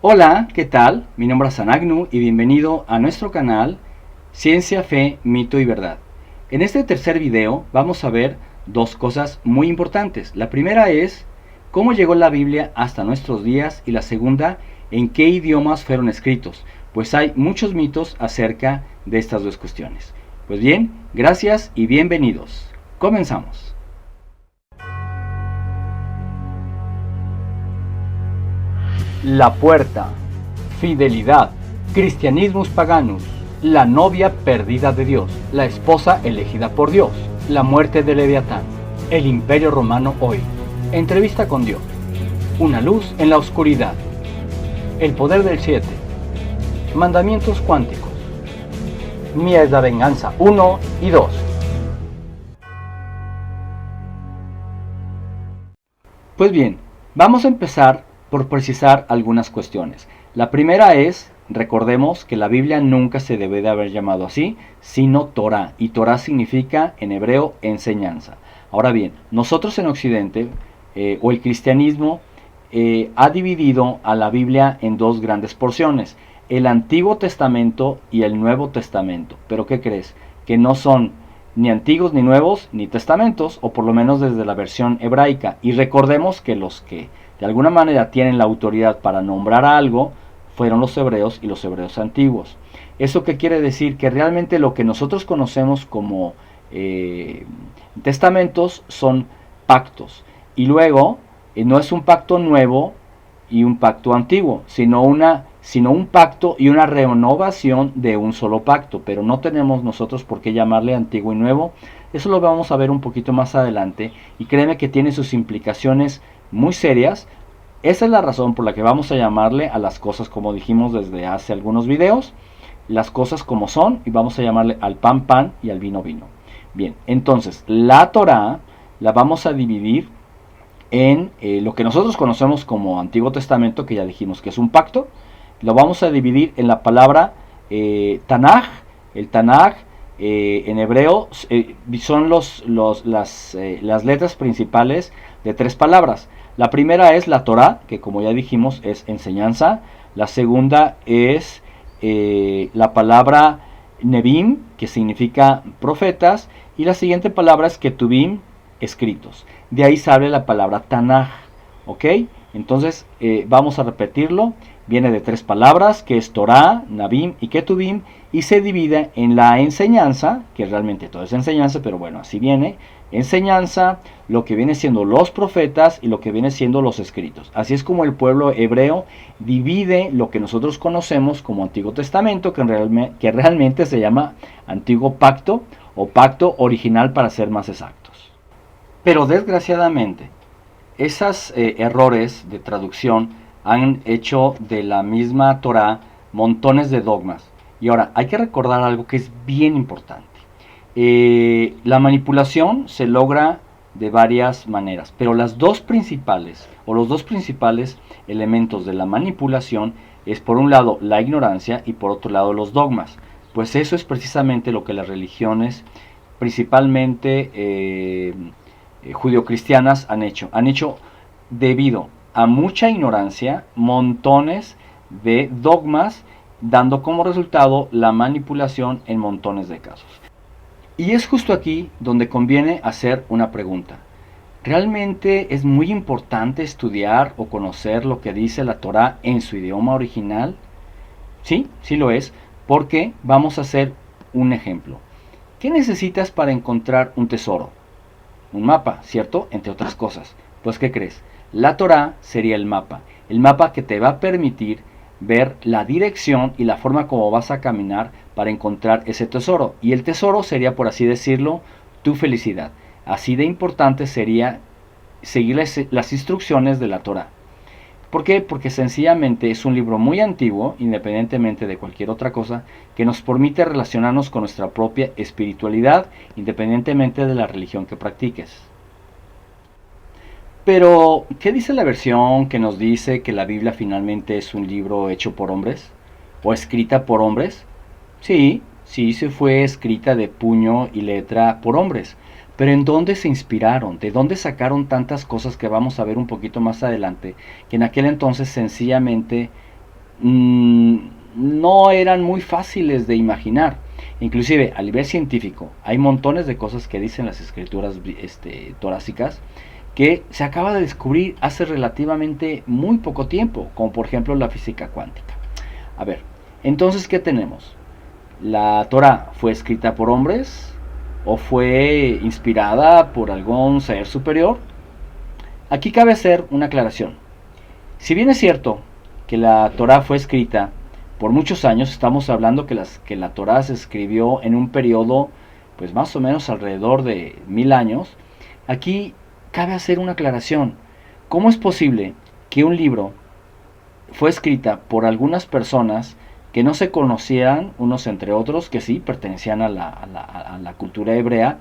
Hola, ¿qué tal? Mi nombre es Anagnu y bienvenido a nuestro canal Ciencia, Fe, Mito y Verdad. En este tercer video vamos a ver dos cosas muy importantes. La primera es cómo llegó la Biblia hasta nuestros días y la segunda, en qué idiomas fueron escritos, pues hay muchos mitos acerca de estas dos cuestiones. Pues bien, gracias y bienvenidos. Comenzamos. La puerta, fidelidad, Christianismus paganus, la novia perdida de Dios, la esposa elegida por Dios, la muerte de Leviatán, el imperio romano hoy, entrevista con Dios, una luz en la oscuridad, el poder del 7, mandamientos cuánticos, Mía es la venganza 1 y 2. Pues bien, vamos a empezar por precisar algunas cuestiones. La primera es, recordemos que la Biblia nunca se debe de haber llamado así, sino Torah, y Torah significa en hebreo enseñanza. Ahora bien, nosotros en Occidente, o el cristianismo, ha dividido a la Biblia en dos grandes porciones, el Antiguo Testamento y el Nuevo Testamento. ¿Pero qué crees? Que no son ni antiguos, ni nuevos, ni testamentos, o por lo menos desde la versión hebraica. Y recordemos que los que de alguna manera tienen la autoridad para nombrar algo fueron los hebreos y los hebreos antiguos. ¿Eso qué quiere decir? Que realmente lo que nosotros conocemos como testamentos son pactos. Y luego no es un pacto nuevo y un pacto antiguo, sino un pacto y una renovación de un solo pacto, pero no tenemos nosotros por qué llamarle antiguo y nuevo. Eso lo vamos a ver un poquito más adelante y créeme que tiene sus implicaciones muy serias. Esa es la razón por la que vamos a llamarle a las cosas, como dijimos desde hace algunos videos, las cosas como son, y vamos a llamarle al pan pan y al vino vino. Bien, entonces la Torah la vamos a dividir en lo que nosotros conocemos como Antiguo Testamento, que ya dijimos que es un pacto. Lo vamos a dividir en la palabra Tanaj. El Tanaj en hebreo son las letras principales de tres palabras. La primera es la Torah, que como ya dijimos es enseñanza. La segunda es la palabra Nebim, que significa profetas. Y la siguiente palabra es Ketubim, escritos. De ahí sale la palabra Tanaj. ¿Ok? Entonces vamos a repetirlo. Viene de tres palabras, que es Torah, Nabim y Ketubim, y se divide en la enseñanza, que realmente todo es enseñanza, pero bueno, así viene, enseñanza, lo que viene siendo los profetas y lo que viene siendo los escritos. Así es como el pueblo hebreo divide lo que nosotros conocemos como Antiguo Testamento, que realmente se llama Antiguo Pacto, o Pacto Original para ser más exactos. Pero desgraciadamente, esos errores de traducción han hecho de la misma Torah montones de dogmas. Y ahora, hay que recordar algo que es bien importante. La manipulación se logra de varias maneras, pero las dos principales, o los dos principales elementos de la manipulación es por un lado la ignorancia y por otro lado los dogmas. Pues eso es precisamente lo que las religiones, principalmente judio-cristianas, han hecho. Han hecho debido a mucha ignorancia, montones de dogmas, dando como resultado la manipulación en montones de casos. Y es justo aquí donde conviene hacer una pregunta. ¿Realmente es muy importante estudiar o conocer lo que dice la Torah en su idioma original? Sí, sí lo es, porque vamos a hacer un ejemplo. ¿Qué necesitas para encontrar un tesoro? Un mapa, ¿cierto? Entre otras cosas. Pues, ¿qué crees? La Torah sería el mapa que te va a permitir ver la dirección y la forma como vas a caminar para encontrar ese tesoro. Y el tesoro sería, por así decirlo, tu felicidad. Así de importante sería seguir las instrucciones de la Torah. ¿Por qué? Porque sencillamente es un libro muy antiguo, independientemente de cualquier otra cosa, que nos permite relacionarnos con nuestra propia espiritualidad, independientemente de la religión que practiques. Pero, ¿qué dice la versión que nos dice que la Biblia finalmente es un libro hecho por hombres? ¿O escrita por hombres? Sí, sí se fue escrita de puño y letra por hombres. Pero ¿en dónde se inspiraron? ¿De dónde sacaron tantas cosas que vamos a ver un poquito más adelante? Que en aquel entonces sencillamente mm, no eran muy fáciles de imaginar. Inclusive a nivel científico hay montones de cosas que dicen las escrituras torácicas que se acaba de descubrir hace relativamente muy poco tiempo, como por ejemplo la física cuántica. A ver, entonces, ¿qué tenemos? ¿La Torah fue escrita por hombres o fue inspirada por algún ser superior? Aquí cabe hacer una aclaración. Si bien es cierto que la Torah fue escrita por muchos años, estamos hablando que la Torah se escribió en un periodo pues más o menos alrededor de 1000 años. Aquí cabe hacer una aclaración. ¿Cómo es posible que un libro fue escrita por algunas personas que no se conocían unos entre otros, que sí pertenecían a la cultura hebrea,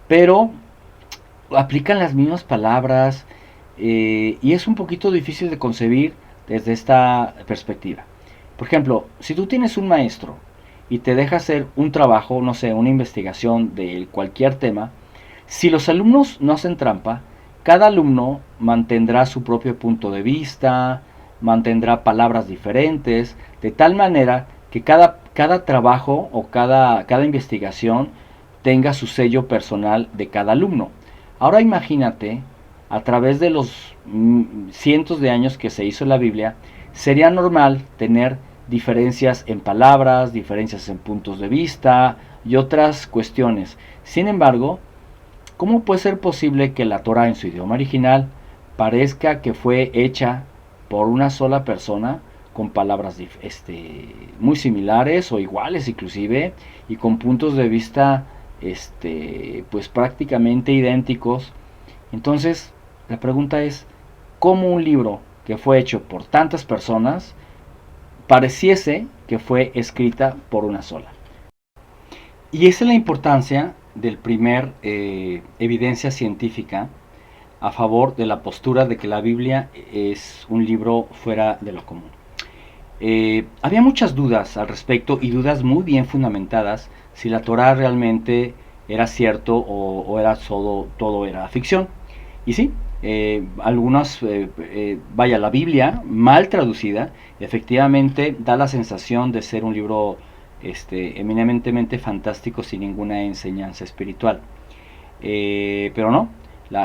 pero aplican las mismas palabras, y es un poquito difícil de concebir desde esta perspectiva? Por ejemplo, si tú tienes un maestro y te deja hacer un trabajo, no sé, una investigación de cualquier tema, si los alumnos no hacen trampa, cada alumno mantendrá su propio punto de vista, mantendrá palabras diferentes, de tal manera que cada trabajo o cada investigación tenga su sello personal de cada alumno. Ahora imagínate, a través de los cientos de años que se hizo la Biblia, sería normal tener diferencias en palabras, diferencias en puntos de vista y otras cuestiones. Sin embargo, ¿cómo puede ser posible que la Torah en su idioma original parezca que fue hecha por una sola persona con palabras muy similares o iguales inclusive y con puntos de vista pues prácticamente idénticos? Entonces, la pregunta es, ¿cómo un libro que fue hecho por tantas personas pareciese que fue escrita por una sola? Y esa es la importancia del primer evidencia científica a favor de la postura de que la Biblia es un libro fuera de lo común. Había muchas dudas al respecto y dudas muy bien fundamentadas si la Torah realmente era cierto o era todo era ficción. Y sí, vaya, la Biblia mal traducida efectivamente da la sensación de ser un libro eminentemente fantástico sin ninguna enseñanza espiritual. Pero no,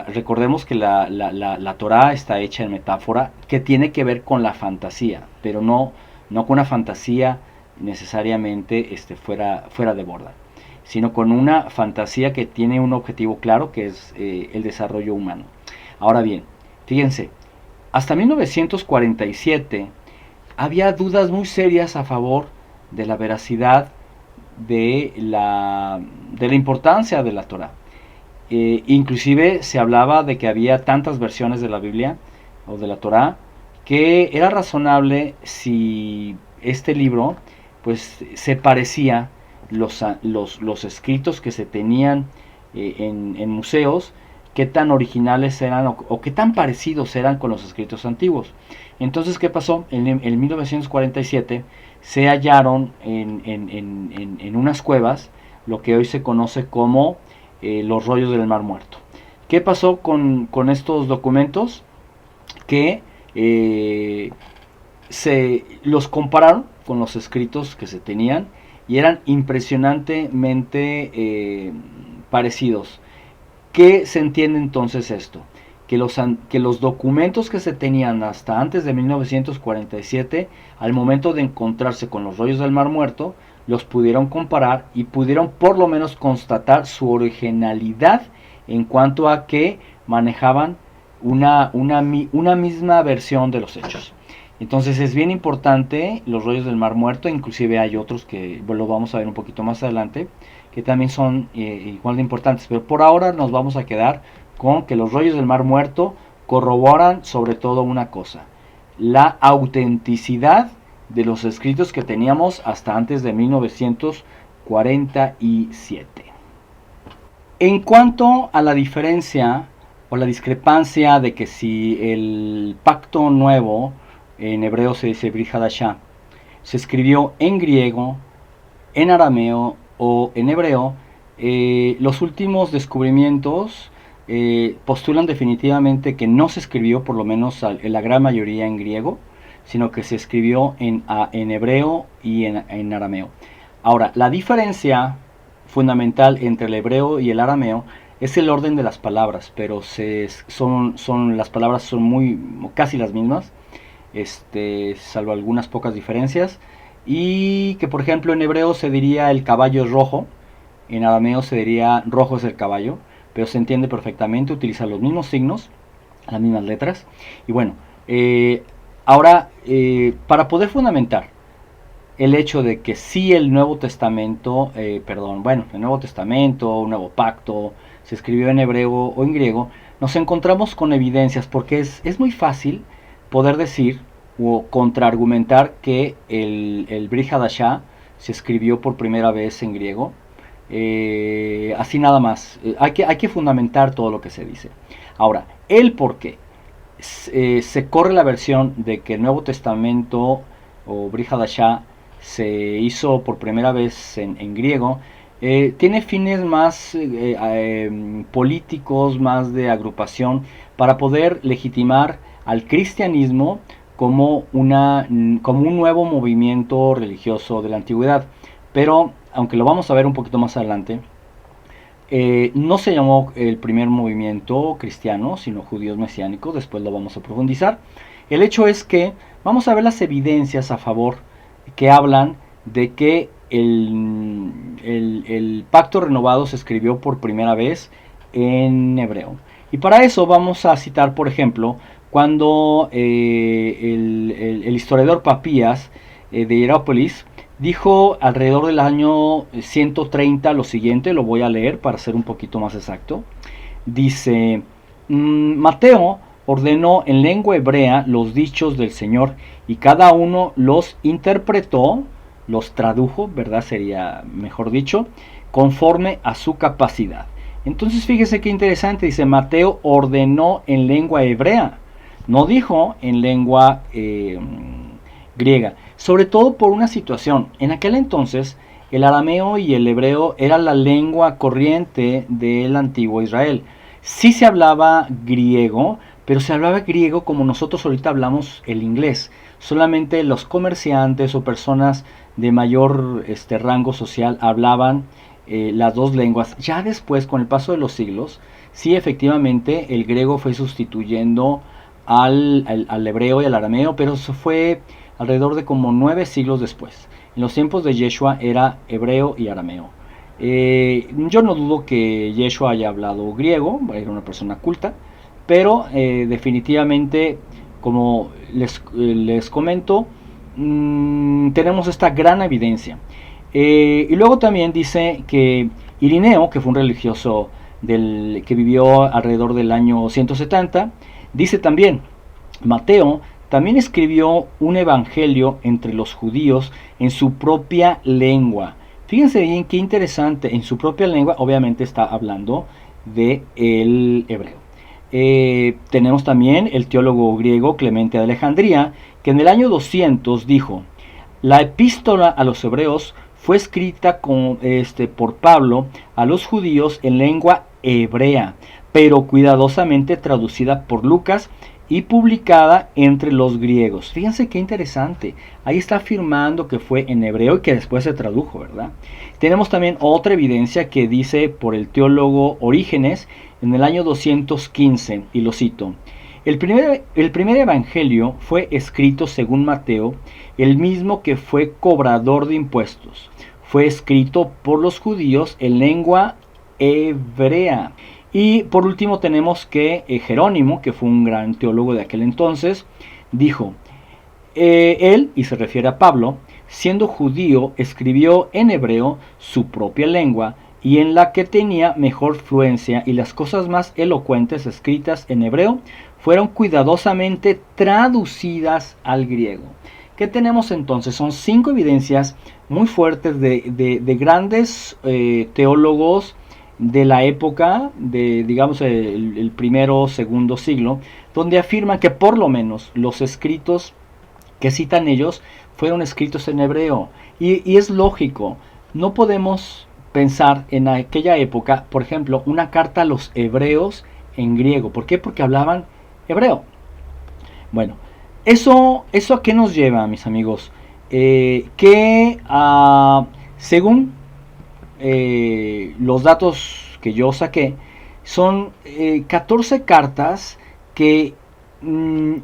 recordemos que la Torah está hecha en metáfora que tiene que ver con la fantasía, pero no con una fantasía necesariamente fuera de borda, sino con una fantasía que tiene un objetivo claro, que es el desarrollo humano. Ahora bien, fíjense, hasta 1947 había dudas muy serias a favor de la veracidad de la importancia de la Torah. Inclusive se hablaba de que había tantas versiones de la Biblia o de la Torah que era razonable si este libro pues se parecía los escritos que se tenían en museos, qué tan originales eran o qué tan parecidos eran con los escritos antiguos. Entonces, ¿qué pasó? En 1947 se hallaron en unas cuevas lo que hoy se conoce como los rollos del Mar Muerto. ¿Qué pasó con estos documentos? Que se los compararon con los escritos que se tenían y eran impresionantemente parecidos. ¿Qué se entiende entonces esto? Que los documentos que se tenían hasta antes de 1947, al momento de encontrarse con los rollos del Mar Muerto, los pudieron comparar y pudieron por lo menos constatar su originalidad en cuanto a que manejaban una misma versión de los hechos. Entonces es bien importante los rollos del Mar Muerto, inclusive hay otros que lo vamos a ver un poquito más adelante, que también son igual de importantes, pero por ahora nos vamos a quedar con que los rollos del Mar Muerto corroboran sobre todo una cosa: la autenticidad de los escritos que teníamos hasta antes de 1947. En cuanto a la diferencia o la discrepancia de que si el pacto nuevo, en hebreo se dice Brit Hadashah, se escribió en griego, en arameo o en hebreo, los últimos descubrimientos postulan definitivamente que no se escribió, por lo menos en la gran mayoría, en griego, sino que se escribió en hebreo y en arameo. Ahora, la diferencia fundamental entre el hebreo y el arameo es el orden de las palabras, pero las palabras son casi las mismas, salvo algunas pocas diferencias. Y que por ejemplo en hebreo se diría el caballo es rojo, en arameo se diría rojo es el caballo, pero se entiende perfectamente, utiliza los mismos signos, las mismas letras. Y bueno, ahora para poder fundamentar el hecho de que sí el Nuevo Testamento, el Nuevo Testamento, un nuevo pacto, se escribió en hebreo o en griego, nos encontramos con evidencias, porque es muy fácil poder decir o contraargumentar que el Brit Hadashah se escribió por primera vez en griego. Así nada más. Hay que fundamentar todo lo que se dice. Ahora, el por qué. Se corre la versión de que el Nuevo Testamento o Brit Hadashah se hizo por primera vez en griego. Tiene fines más políticos, más de agrupación, para poder legitimar al cristianismo como un nuevo movimiento religioso de la antigüedad. Pero, aunque lo vamos a ver un poquito más adelante, no se llamó el primer movimiento cristiano, sino judíos mesiánicos. Después lo vamos a profundizar. El hecho es que vamos a ver las evidencias a favor que hablan de que el pacto renovado se escribió por primera vez en hebreo. Y para eso vamos a citar, por ejemplo, cuando el historiador Papías de Hierápolis dijo alrededor del año 130 lo siguiente, lo voy a leer para ser un poquito más exacto. Dice, Mateo ordenó en lengua hebrea los dichos del Señor y cada uno los interpretó, los tradujo, ¿verdad? Sería mejor dicho, conforme a su capacidad. Entonces fíjese qué interesante, dice Mateo ordenó en lengua hebrea, no dijo en lengua griega, sobre todo por una situación. En aquel entonces el arameo y el hebreo era la lengua corriente del antiguo Israel. Sí se hablaba griego, pero se hablaba griego como nosotros ahorita hablamos el inglés. Solamente los comerciantes o personas de mayor rango social hablaban las dos lenguas. Ya después, con el paso de los siglos, sí efectivamente el griego fue sustituyendo al hebreo y al arameo, pero eso fue alrededor de como 9 siglos después. En los tiempos de Yeshua era hebreo y arameo. Yo no dudo que Yeshua haya hablado griego, era una persona culta, pero definitivamente, como les comento, tenemos esta gran evidencia. Y luego también dice que Irineo, que fue un religioso que vivió alrededor del año 170, dice también, Mateo también escribió un evangelio entre los judíos en su propia lengua. Fíjense bien qué interesante, en su propia lengua, obviamente está hablando de el hebreo. Tenemos también el teólogo griego Clemente de Alejandría, que en el año 200 dijo, la epístola a los hebreos fue escrita por Pablo a los judíos en lengua hebrea, pero cuidadosamente traducida por Lucas y publicada entre los griegos. Fíjense qué interesante. Ahí está afirmando que fue en hebreo y que después se tradujo, ¿verdad? Tenemos también otra evidencia que dice por el teólogo Orígenes en el año 215, y lo cito. El primer evangelio fue escrito según Mateo, el mismo que fue cobrador de impuestos. Fue escrito por los judíos en lengua hebrea. Y por último tenemos que Jerónimo, que fue un gran teólogo de aquel entonces, dijo, él, y se refiere a Pablo, siendo judío, escribió en hebreo su propia lengua y en la que tenía mejor fluencia, y las cosas más elocuentes escritas en hebreo fueron cuidadosamente traducidas al griego. ¿Qué tenemos entonces? Son 5 evidencias muy fuertes de grandes teólogos de la época, digamos el primero o segundo siglo, donde afirman que por lo menos los escritos que citan ellos fueron escritos en hebreo. Y es lógico, no podemos pensar en aquella época, por ejemplo, una carta a los hebreos en griego. ¿Por qué? Porque hablaban hebreo. Bueno, ¿Eso a qué nos lleva, mis amigos? Que según los datos que yo saqué, son 14 cartas que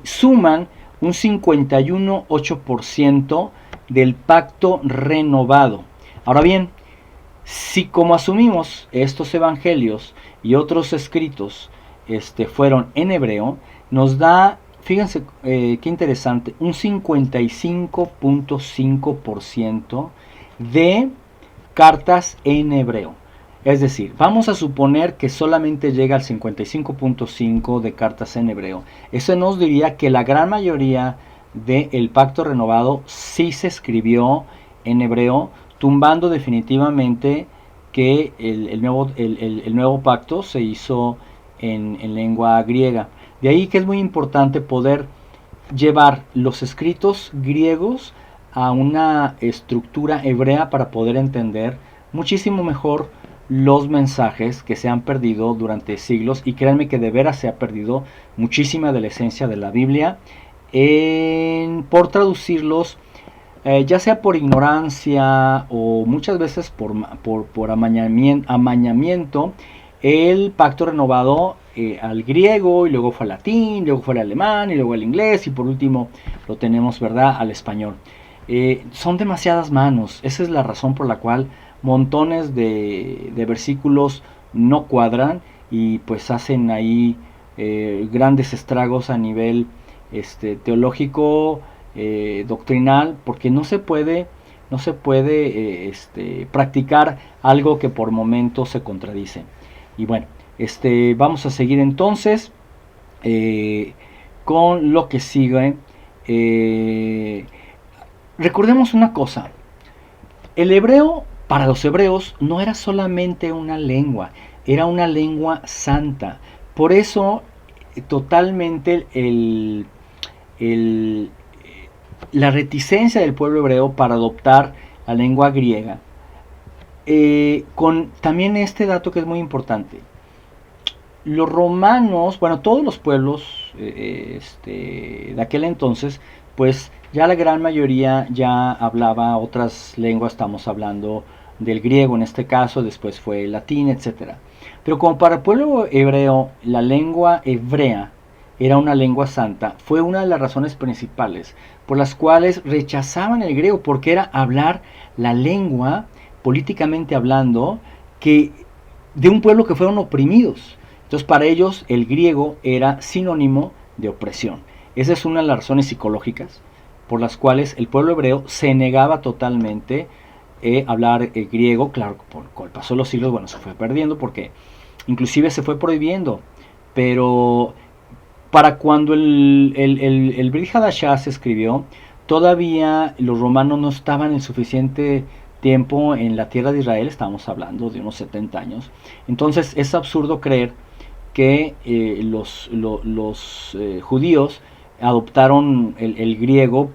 suman un 51,8% del pacto renovado. Ahora bien, si como asumimos estos evangelios y otros escritos fueron en hebreo, nos da, fíjense qué interesante, un 55,5% de cartas en hebreo. Es decir, vamos a suponer que solamente llega al 55,5% de cartas en hebreo. Eso nos diría que la gran mayoría del pacto renovado sí se escribió en hebreo, tumbando definitivamente que el nuevo pacto se hizo en lengua griega. De ahí que es muy importante poder llevar los escritos griegos a una estructura hebrea para poder entender muchísimo mejor los mensajes que se han perdido durante siglos, y créanme que de veras se ha perdido muchísima de la esencia de la Biblia por traducirlos, ya sea por ignorancia o muchas veces por amañamiento. El pacto renovado al griego, y luego fue al latín, luego fue al alemán, y luego al inglés, y por último lo tenemos, ¿verdad?, al español. Son demasiadas manos. Esa es la razón por la cual montones de versículos no cuadran, y pues hacen ahí grandes estragos a nivel teológico, doctrinal, porque no se puede practicar algo que por momentos se contradice. Y bueno, vamos a seguir entonces con lo que sigue. Recordemos una cosa: el hebreo para los hebreos no era solamente una lengua, era una lengua santa. Por eso totalmente la reticencia del pueblo hebreo para adoptar la lengua griega. Con también este dato que es muy importante: los romanos, bueno, todos los pueblos de aquel entonces, pues ya la gran mayoría ya hablaba otras lenguas. Estamos hablando del griego en este caso, después fue el latín, etc. Pero como para el pueblo hebreo la lengua hebrea era una lengua santa, fue una de las razones principales por las cuales rechazaban el griego, porque era hablar la lengua, políticamente hablando, que de un pueblo que fueron oprimidos. Entonces para ellos el griego era sinónimo de opresión. Esa es una de las razones psicológicas por las cuales el pueblo hebreo se negaba totalmente hablar griego. Claro, con el paso de los siglos, bueno, se fue perdiendo porque inclusive se fue prohibiendo. Pero para cuando el Brit Hadashah se escribió, todavía los romanos no estaban en suficiente tiempo en la tierra de Israel. Estamos hablando de unos 70 años. Entonces es absurdo creer que los judíos adoptaron el griego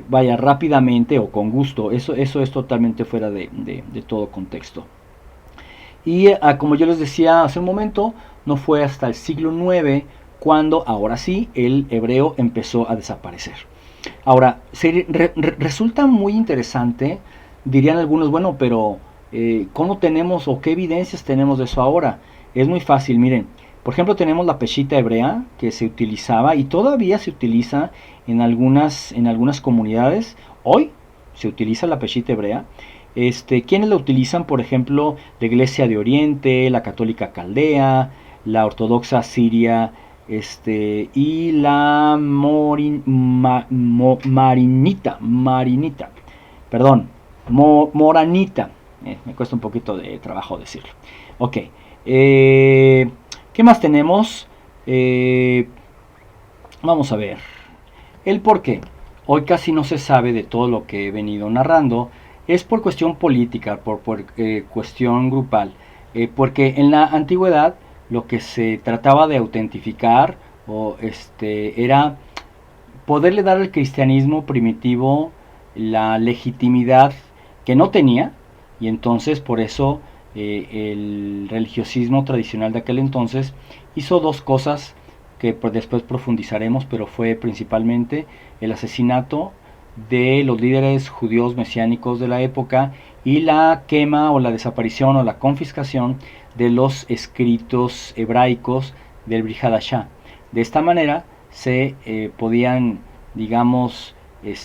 vaya, rápidamente o con gusto. Eso es totalmente fuera de todo contexto. Y como yo les decía hace un momento, no fue hasta el siglo IX cuando ahora sí el hebreo empezó a desaparecer. Ahora, resulta muy interesante, dirían algunos, bueno, pero ¿cómo tenemos o qué evidencias tenemos de eso ahora? Es muy fácil, miren. Por ejemplo, tenemos la peshita hebrea que se utilizaba y todavía se utiliza en algunas comunidades. Hoy se utiliza la peshita hebrea. ¿Quiénes la utilizan? Por ejemplo, la Iglesia de Oriente, la Católica Caldea, la Ortodoxa Siria, y la Moranita. Me cuesta un poquito de trabajo decirlo. Ok. ¿Qué más tenemos? Vamos a ver. El por qué. Hoy casi no se sabe de todo lo que he venido narrando. Es por cuestión política, por cuestión grupal. Porque en la antigüedad lo que se trataba de autentificar era poderle dar al cristianismo primitivo la legitimidad que no tenía, y entonces por eso el religiosismo tradicional de aquel entonces hizo dos cosas que después profundizaremos, pero fue principalmente el asesinato de los líderes judíos mesiánicos de la época y la quema o la desaparición o la confiscación de los escritos hebraicos del Brit Hadashah. De esta manera se podían, digamos,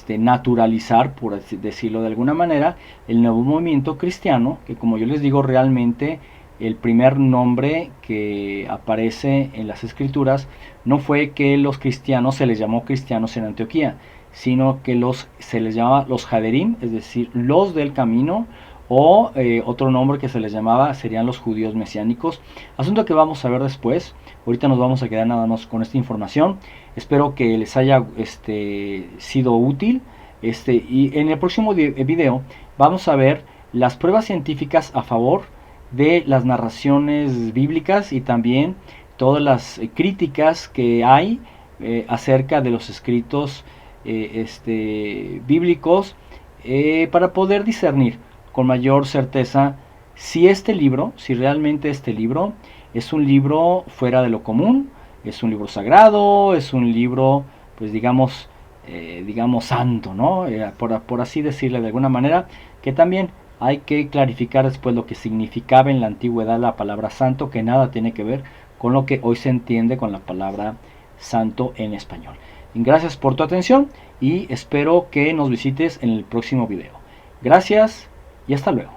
naturalizar, por así decirlo de alguna manera, el nuevo movimiento cristiano, que como yo les digo, realmente el primer nombre que aparece en las escrituras no fue que los cristianos se les llamó cristianos en Antioquía, sino que se les llamaba los Haderim, es decir, los del camino, o otro nombre que se les llamaba serían los judíos mesiánicos, asunto que vamos a ver después. Ahorita nos vamos a quedar nada más con esta información. Espero que les haya sido útil, y en el próximo video vamos a ver las pruebas científicas a favor de las narraciones bíblicas y también todas las críticas que hay acerca de los escritos bíblicos, para poder discernir con mayor certeza si realmente este libro es un libro fuera de lo común, es un libro sagrado, es un libro, pues digamos santo, ¿no? Por así decirle de alguna manera, que también hay que clarificar después lo que significaba en la antigüedad la palabra santo, que nada tiene que ver con lo que hoy se entiende con la palabra santo en español. Gracias por tu atención y espero que nos visites en el próximo video. Gracias y hasta luego.